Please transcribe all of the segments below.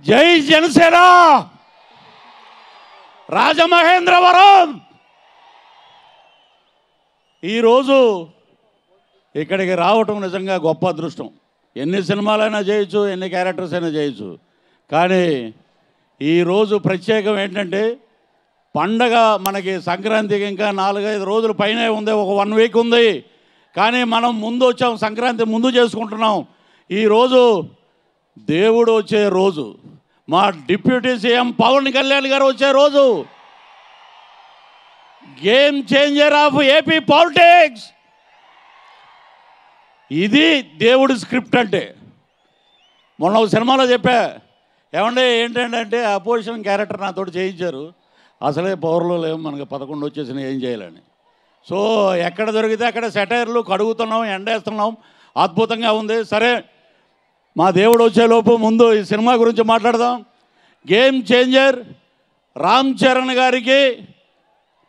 జై జనసేన రాజమహేంద్రవరం. ఈరోజు ఇక్కడికి రావటం నిజంగా గొప్ప అదృష్టం. ఎన్ని సినిమాలైనా చేయొచ్చు, ఎన్ని క్యారెక్టర్స్ అయినా చేయొచ్చు, కానీ ఈరోజు ప్రత్యేకం ఏంటంటే పండగ మనకి సంక్రాంతికి ఇంకా 4-5 రోజుల పైనే ఉంది, ఒక 1 వీక్ ఉంది. కానీ మనం ముందు వచ్చాం, సంక్రాంతి ముందు చేసుకుంటున్నాం. ఈరోజు దేవుడు వచ్చే రోజు, మా డిప్యూటీ సీఎం పవన్ కళ్యాణ్ గారు వచ్చే రోజు, game changer of AP politics. ఇది దేవుడి స్క్రిప్ట్ అంటే. మొన్న ఒక సినిమాలో చెప్పా, ఏమంటే ఏంటంటే అపోజిషన్ క్యారెక్టర్ నాతో చేయించారు, అసలే పవర్లో లేవు, మనకు 11 వచ్చేసినా ఏం చేయాలని. సో ఎక్కడ దొరికితే అక్కడ సెటైర్లు కడుగుతున్నాం, ఎండేస్తున్నాం, అద్భుతంగా ఉంది. సరే, మా దేవుడు వచ్చేలోపు ముందు ఈ సినిమా గురించి మాట్లాడదాం. గేమ్ చేంజర్ రామ్ చరణ్ గారికి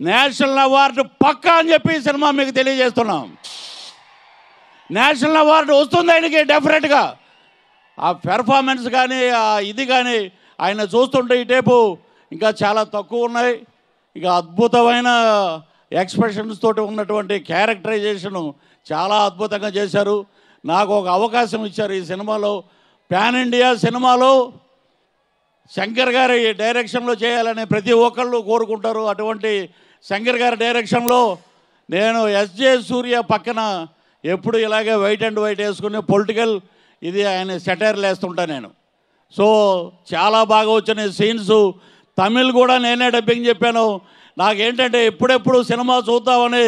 నేషనల్ అవార్డు పక్కా అని చెప్పి ఈ సినిమా మీకు తెలియజేస్తున్నాం. నేషనల్ అవార్డు వస్తుంది ఆయనకి డెఫినెట్గా. ఆ పెర్ఫార్మెన్స్ కానీ ఆ ఇది కానీ ఆయన చూస్తుంటే ఈ టైపు ఇంకా చాలా తక్కువ ఉన్నాయి. ఇక అద్భుతమైన ఎక్స్ప్రెషన్స్ తోటి ఉన్నటువంటి క్యారెక్టరైజేషను చాలా అద్భుతంగా చేశారు. నాకు ఒక అవకాశం ఇచ్చారు ఈ సినిమాలో. పాన్ ఇండియా సినిమాలో శంకర్ గారి డైరెక్షన్లో చేయాలని ప్రతి ఒక్కళ్ళు కోరుకుంటారు. అటువంటి శంకర్ గారి డైరెక్షన్లో నేను ఎస్జే సూర్య పక్కన ఎప్పుడు ఇలాగే వైట్ అండ్ వైట్ వేసుకుని పొలిటికల్ ఇది ఆయన సెటైర్లు వేస్తుంటా నేను. సో చాలా బాగా వచ్చిన సీన్స్. తమిళ్ కూడా నేనే డబ్బింగ్ చెప్పాను. నాకేంటంటే ఎప్పుడెప్పుడు సినిమా చూద్దామని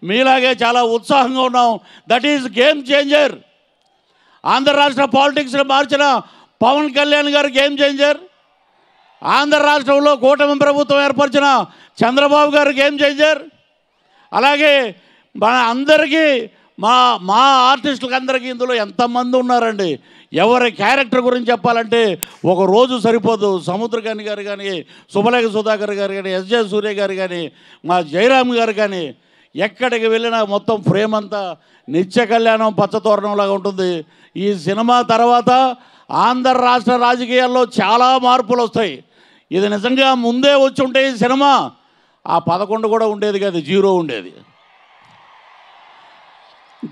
మీలాగే చాలా ఉత్సాహంగా ఉన్నాం. That is game changer. Andhra రాష్ట్ర పాలిటిక్స్ని మార్చిన పవన్ కళ్యాణ్ గారు గేమ్ చేంజర్. ఆంధ్ర రాష్ట్రంలో కూటమి ప్రభుత్వం ఏర్పరిచిన చంద్రబాబు గారు గేమ్ చేంజర్. అలాగే మన అందరికీ మా ఆర్టిస్టులకు అందరికీ ఇందులో ఎంతమంది ఉన్నారండి. ఎవరి క్యారెక్టర్ గురించి చెప్పాలంటే ఒక రోజు సరిపోదు. సముద్రకాని గారు కానీ, శుభలేఖ సుధాకర్ గారు కానీ, ఎస్జే సూర్య గారు కానీ, మా జయరామ్ గారు కానీ, ఎక్కడికి వెళ్ళినా మొత్తం ఫ్రేమ్ అంతా నిత్య కళ్యాణం పచ్చతోరణంలాగా ఉంటుంది. ఈ సినిమా తర్వాత ఆంధ్ర రాష్ట్ర రాజకీయాల్లో చాలా మార్పులు వస్తాయి. ఇది నిజంగా ముందే వచ్చి ఉంటే ఈ సినిమా ఆ 11 కూడా ఉండేది కాదు, 0 ఉండేది.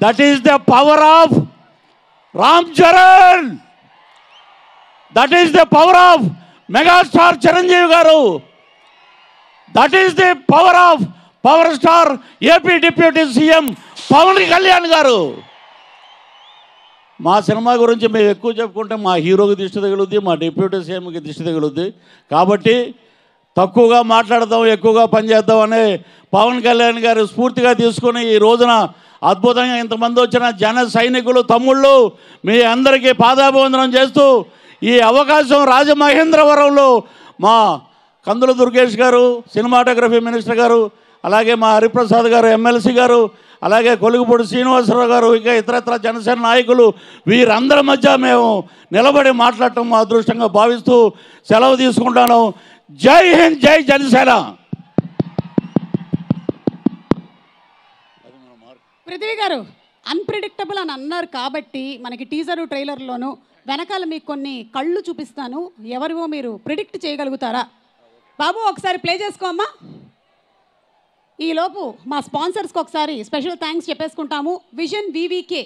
That is the power of Ram Charan. That is the power of megastar Chiranjeevi garu. That is the power of power star AP deputy CM Pawan Kalyan garu. మా సినిమా గురించి మేము ఎక్కువ చెప్పుకుంటే మా హీరోకి దిష్టి తగులుద్ది, మా డిప్యూటీ సీఎంకి దిష్టి తగులుద్ది. కాబట్టి తక్కువగా మాట్లాడదాం, ఎక్కువగా పనిచేద్దాం అనే పవన్ కళ్యాణ్ గారు స్ఫూర్తిగా తీసుకుని ఈ రోజున అద్భుతంగా ఇంతమంది వచ్చిన జన సైనికులు తమ్ముళ్ళు మీ అందరికీ పాదాభివందనం చేస్తూ ఈ అవకాశం రాజమహేంద్రవరంలో మా కందుల దుర్గేష్ గారు సినిమాటోగ్రఫీ మినిస్టర్ గారు, అలాగే మా హరిప్రసాద్ గారు ఎమ్మెల్సీ గారు, అలాగే కొలుగుపూడి శ్రీనివాసరావు గారు, ఇంకా ఇతరత్ర జనసేన నాయకులు, వీరందరి మధ్య మేము నిలబడి మాట్లాడటం మా అదృష్టంగా భావిస్తూ సెలవు తీసుకుంటాను. జై హింద్, జై జనసేన. పృథ్వీ గారు అన్ప్రిడిక్టబుల్ అని అన్నారు కాబట్టి మనకి టీజరు ట్రైలర్లోను వెనకాల మీకు కొన్ని కళ్ళు చూపిస్తాను, ఎవరివో మీరు ప్రిడిక్ట్ చేయగలుగుతారా? బాబు ఒకసారి ప్లే చేసుకోమ్మా. ఈలోపు మా స్పాన్సర్స్కి ఒకసారి స్పెషల్ థ్యాంక్స్ చెప్పేసుకుంటాము. Vision VVK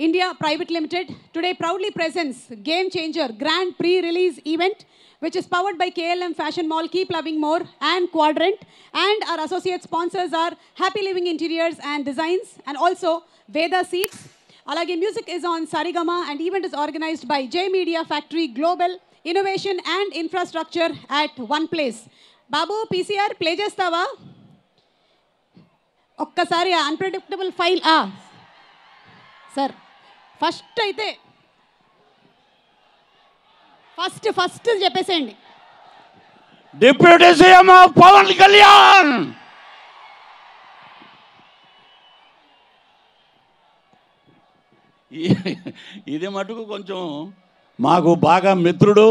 India private limited today proudly presents Game Changer grand pre-release event which is powered by KLM Fashion Mall, Keep Loving More and Quadrant, and our associate sponsors are Happy Living Interiors and Designs and also Veda Seats. Alage music is on Sarigama and event is organized by J Media Factory Global Innovation and Infrastructure at one place. Babu PCR play chestava okkasari unpredictable file sir first aithe first చెప్పేసేయండి. Deputy CM Pawan Kalyan. ఇది మటుకు కొంచెం మాకు బాగా మిత్రుడు,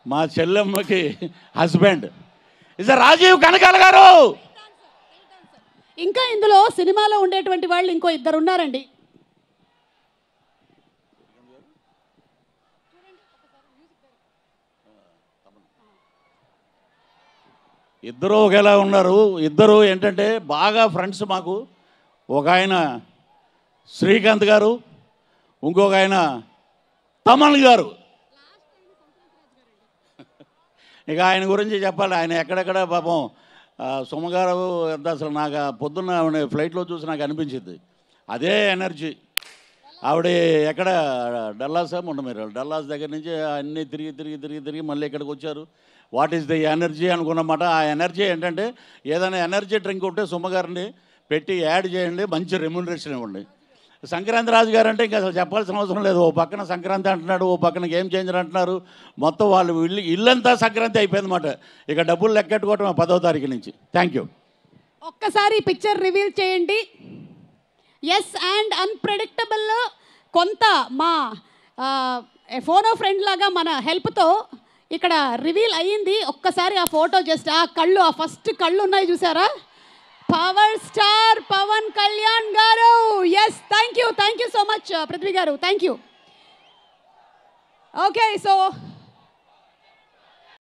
మా చెల్లెమ్మకి husband is Rajeev Kanakala garu. ఇంకా ఇందులో సినిమాలో ఉండేటువంటి వాళ్ళు ఇంకో 2 ఉన్నారండి. ఇద్దరు ఒకేలా ఉన్నారు. ఇద్దరు ఏంటంటే బాగా ఫ్రెండ్స్ మాకు. ఒక ఆయన శ్రీకాంత్ గారు, ఇంకొక ఆయన తమన్ గారు. ఇక ఆయన గురించి చెప్పాలి. ఆయన ఎక్కడెక్కడ పాపం సుమగారు ఎంత అసలు నాకు పొద్దున్న ఫ్లైట్లో చూసి నాకు అనిపించింది అదే ఎనర్జీ. ఆవిడ ఎక్కడ డల్లాసా మొన్న మీరు డల్లాస్ దగ్గర నుంచి అన్నీ తిరిగి తిరిగి తిరిగి తిరిగి మళ్ళీ ఇక్కడికి వచ్చారు. వాట్ ఈస్ ది ఎనర్జీ అనుకున్నమాట. ఆ ఎనర్జీ ఏంటంటే ఏదైనా ఎనర్జీ డ్రింక్ ఉంటే సుమ్మగారిని పెట్టి యాడ్ చేయండి, మంచి రెమ్యూనరేషన్ ఇవ్వండి. సంక్రాంతి రాజు గారు అంటే ఇంకా అసలు చెప్పాల్సిన అవసరం లేదు. ఓ పక్కన సంక్రాంతి అంటున్నాడు, ఓ పక్కన గేమ్ చేంజర్ అంటున్నారు. మొత్తం వాళ్ళు ఇల్లంతా సంక్రాంతి అయిపోయిందన్నమాట. ఇక డబ్బులు లెక్కెట్టుకోవటం 10వ తారీఖు నుంచి. Thank you. ఒక్కసారి పిక్చర్ రివీల్ చేయండి. ఎస్ అండ్ అన్ప్రెడిక్టబుల్ కొంత మా ఫోనో ఫ్రెండ్ లాగా మన హెల్ప్తో ఇక్కడ రివీల్ అయ్యింది. ఒక్కసారి ఆ ఫోటో జస్ట్ ఆ కళ్ళు, ఆ ఫస్ట్ కళ్ళు ఉన్నాయి చూసారా, power star Pawan Kalyan garu. Yes, thank you so much Prithvi garu, thank you. Okay, so